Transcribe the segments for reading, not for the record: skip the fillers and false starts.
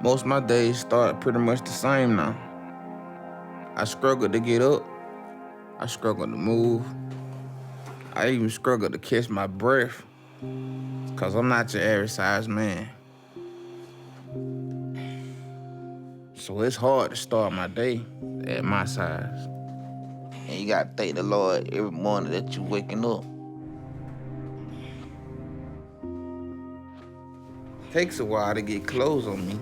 Most of my days start pretty much the same now. I struggle to get up. I struggle to move. I even struggle to catch my breath, because I'm not your average size man. So it's hard to start my day at my size. And you gotta thank the Lord every morning that you're waking up. Takes a while to get clothes on me.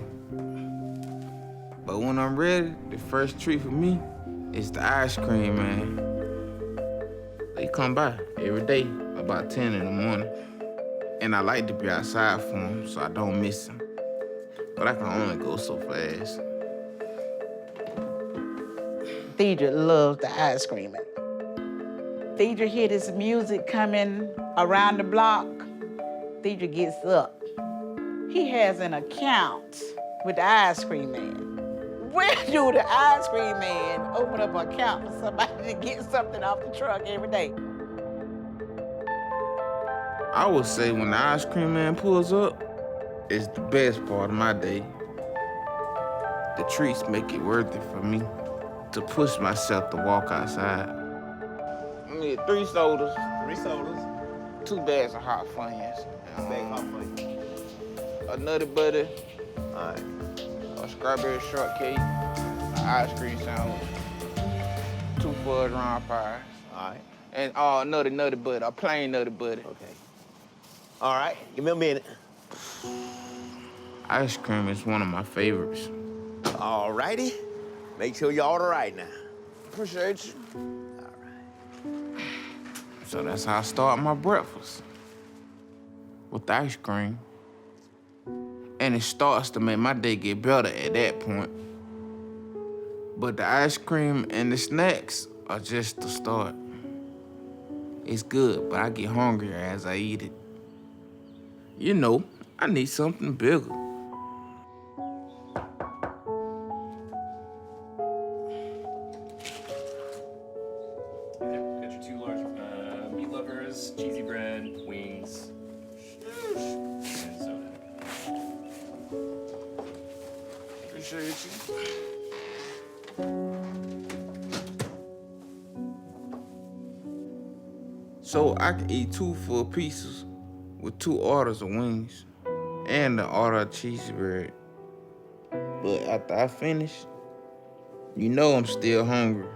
But when I'm ready, the first treat for me is the ice cream, man. They come by every day about 10 in the morning. And I like to be outside for them so I don't miss them. But I can only go so fast. Deidre loves the ice cream. Deidre hear this music coming around the block. Deidre gets up. He has an account with the ice cream man. Where do the ice cream man open up an account for somebody to get something off the truck every day? I would say when the ice cream man pulls up, it's the best part of my day. The treats make it worth it for me to push myself to walk outside. I need 3 sodas. 3 sodas. 2 bags of hot Funyuns. A Nutty Buddy. All right. A strawberry shortcake. An ice cream sandwich. 2 fudge round pies. All right. And Nutty Buddy, a plain Nutty Buddy. Okay. All right, give me a minute. Ice cream is one of my favorites. All righty. Make sure you order right now. Appreciate you. All right. So that's how I start my breakfast. With ice cream. And it starts to make my day get better at that point. But the ice cream and the snacks are just the start. It's good, but I get hungrier as I eat it. You know, I need something bigger. Got your 2 large meat lovers, cheesy bread, wings, and soda. Appreciate you. So I can eat 2 full pieces with 2 orders of wings and an order of cheesy bread. But after I finish, you know I'm still hungry.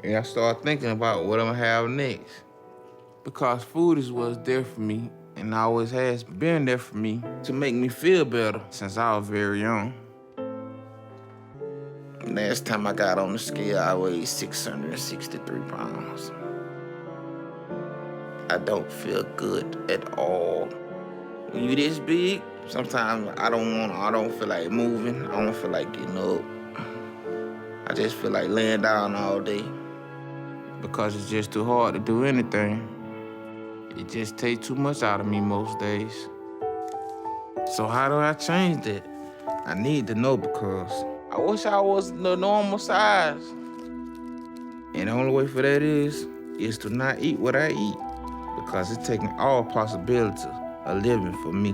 And I start thinking about what I'm gonna have next. Because food is what's there for me and always has been there for me to make me feel better since I was very young. Last time I got on the scale, I weighed 663 pounds. I don't feel good at all. When you this big, sometimes I don't feel like moving. I don't feel like getting up. I just feel like laying down all day because it's just too hard to do anything. It just takes too much out of me most days. So how do I change that? I need to know because I wish I was the normal size. And the only way for that is to not eat what I eat. Because it's taking all possibilities of living for me.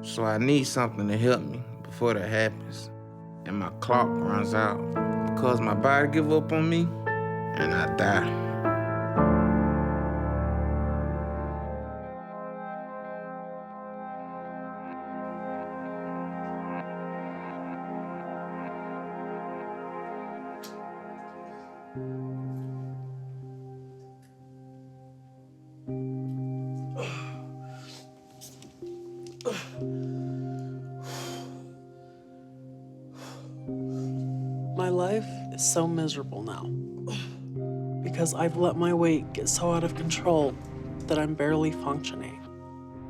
So I need something to help me before that happens. And my clock runs out. Because my body give up on me, and I die. My life is so miserable now because I've let my weight get so out of control that I'm barely functioning.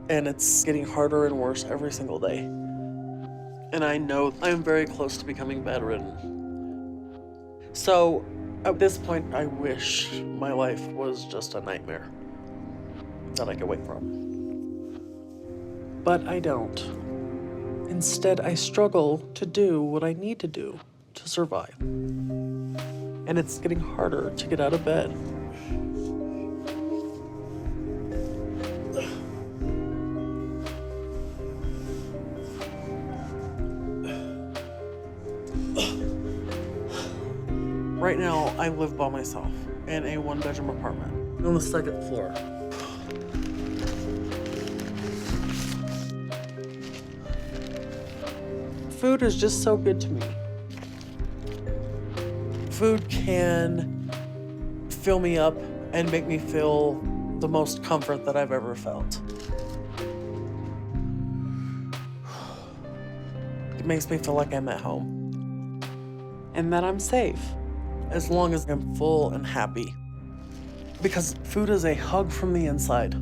And it's getting harder and worse every single day. And I know I'm very close to becoming bedridden. So at this point, I wish my life was just a nightmare that I could wake from. But I don't. Instead, I struggle to do what I need to do to survive. And it's getting harder to get out of bed. I live by myself in a 1-bedroom apartment on the 2nd floor. Food is just so good to me. Food can fill me up and make me feel the most comfort that I've ever felt. It makes me feel like I'm at home and that I'm safe as long as I'm full and happy. Because food is a hug from the inside.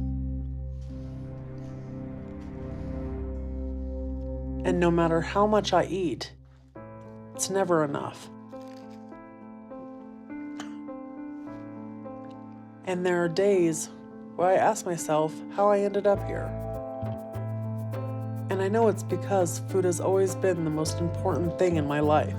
And no matter how much I eat, it's never enough. And there are days where I ask myself how I ended up here. And I know it's because food has always been the most important thing in my life.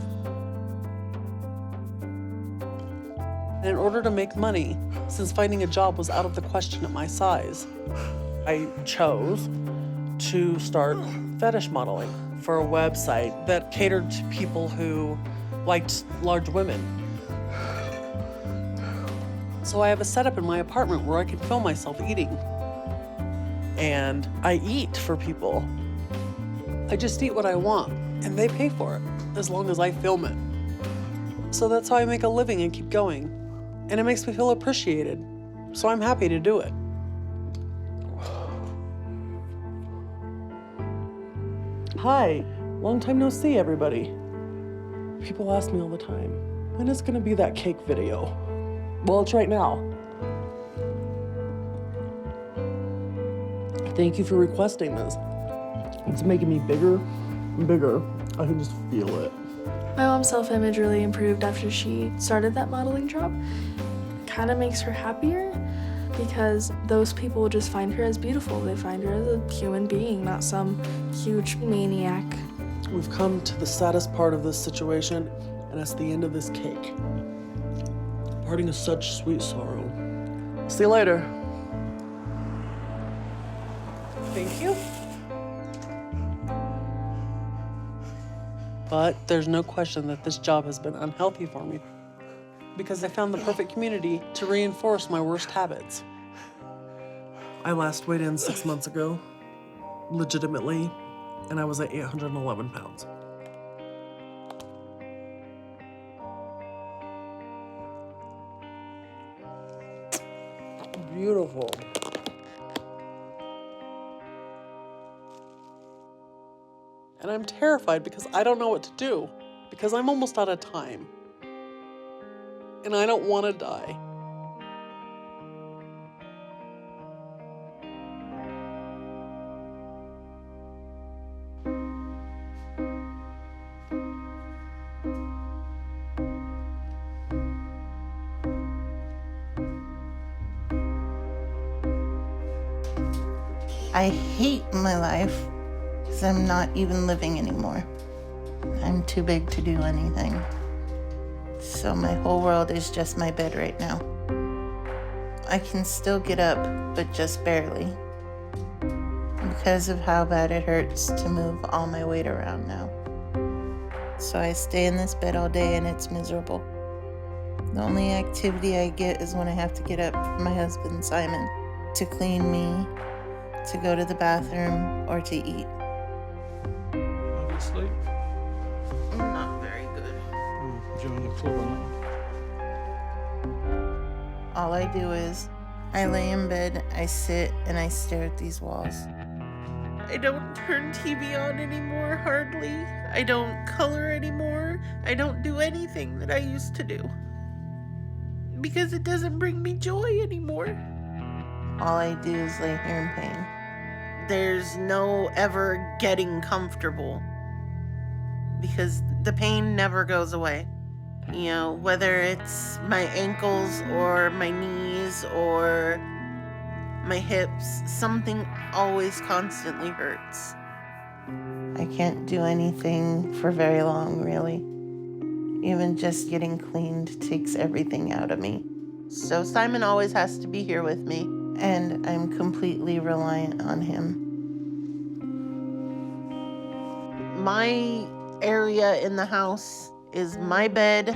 And in order to make money, since finding a job was out of the question at my size, I chose to start fetish modeling for a website that catered to people who liked large women. So I have a setup in my apartment where I can film myself eating. And I eat for people. I just eat what I want, and they pay for it, as long as I film it. So that's how I make a living and keep going. And it makes me feel appreciated, so I'm happy to do it. Hi, long time no see, everybody. People ask me all the time, when is gonna be that cake video? Well, it's right now. Thank you for requesting this. It's making me bigger and bigger. I can just feel it. My mom's self-image really improved after she started that modeling job. Kind of makes her happier because those people just find her as beautiful. They find her as a human being, not some huge maniac. We've come to the saddest part of this situation, and it's the end of this cake. Parting is such sweet sorrow. See you later. Thank you. But there's no question that this job has been unhealthy for me because I found the perfect community to reinforce my worst habits. I last weighed in 6 months ago, legitimately, and I was at 811 pounds. Beautiful. And I'm terrified because I don't know what to do, because I'm almost out of time. And I don't want to die. I hate my life because I'm not even living anymore. I'm too big to do anything. So my whole world is just my bed right now. I can still get up, but just barely. Because of how bad it hurts to move all my weight around now. So I stay in this bed all day and it's miserable. The only activity I get is when I have to get up for my husband, Simon, to clean me, to go to the bathroom, or to eat. Obviously. I'm not very good. Join the club on All I do is, I lay in bed, I sit, and I stare at these walls. I don't turn TV on anymore, hardly. I don't color anymore. I don't do anything that I used to do. Because it doesn't bring me joy anymore. All I do is lay here in pain. There's no ever getting comfortable. Because the pain never goes away. You know, whether it's my ankles or my knees or my hips, something always constantly hurts. I can't do anything for very long, really. Even just getting cleaned takes everything out of me. So Simon always has to be here with me. And I'm completely reliant on him. My area in the house is my bed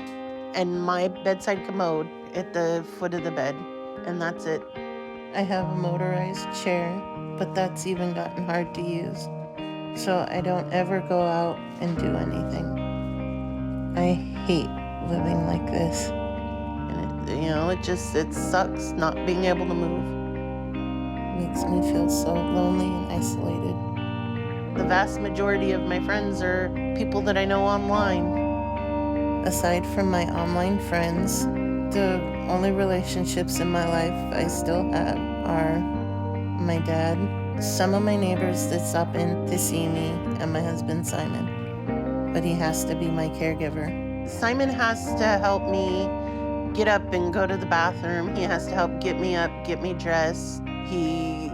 and my bedside commode at the foot of the bed, and that's it. I have a motorized chair, but that's even gotten hard to use. So I don't ever go out and do anything. I hate living like this. And it sucks not being able to move. Makes me feel so lonely and isolated. The vast majority of my friends are people that I know online. Aside from my online friends, the only relationships in my life I still have are my dad, some of my neighbors that stop in to see me, and my husband Simon. But he has to be my caregiver. Simon has to help me get up and go to the bathroom. He has to help get me up, get me dressed. He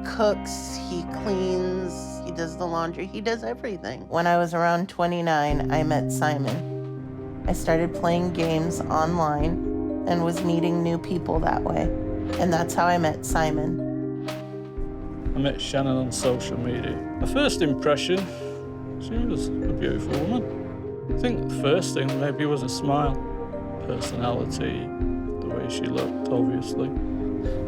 cooks, he cleans, he does the laundry, he does everything. When I was around 29, I met Simon. I started playing games online and was meeting new people that way. And that's how I met Simon. I met Shannon on social media. My first impression, she was a beautiful woman. I think the first thing maybe was a smile, personality, the way she looked, obviously.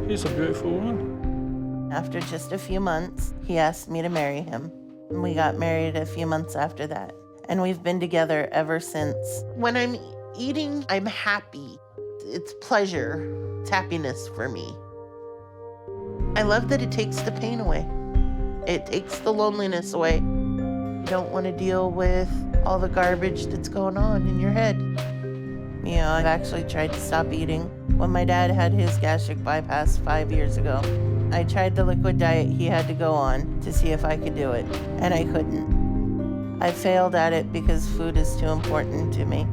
She's a beautiful woman. After just a few months, he asked me to marry him. And we got married a few months after that. And we've been together ever since. When I'm eating, I'm happy. It's pleasure. It's happiness for me. I love that it takes the pain away. It takes the loneliness away. You don't want to deal with all the garbage that's going on in your head. You know, I've actually tried to stop eating. When my dad had his gastric bypass 5 years ago, I tried the liquid diet he had to go on to see if I could do it, and I couldn't. I failed at it because food is too important to me.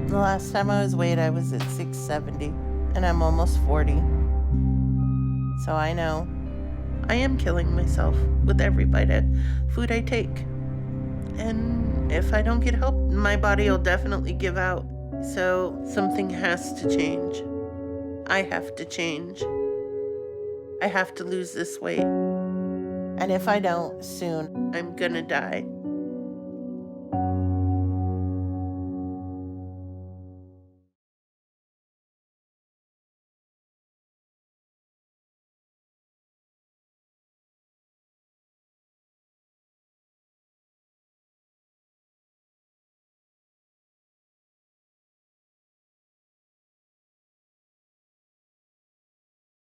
The last time I was weighed, I was at 670, and I'm almost 40. So I know. I am killing myself with every bite of food I take. And if I don't get help, my body will definitely give out. So something has to change. I have to change. I have to lose this weight. And if I don't, soon, I'm gonna die.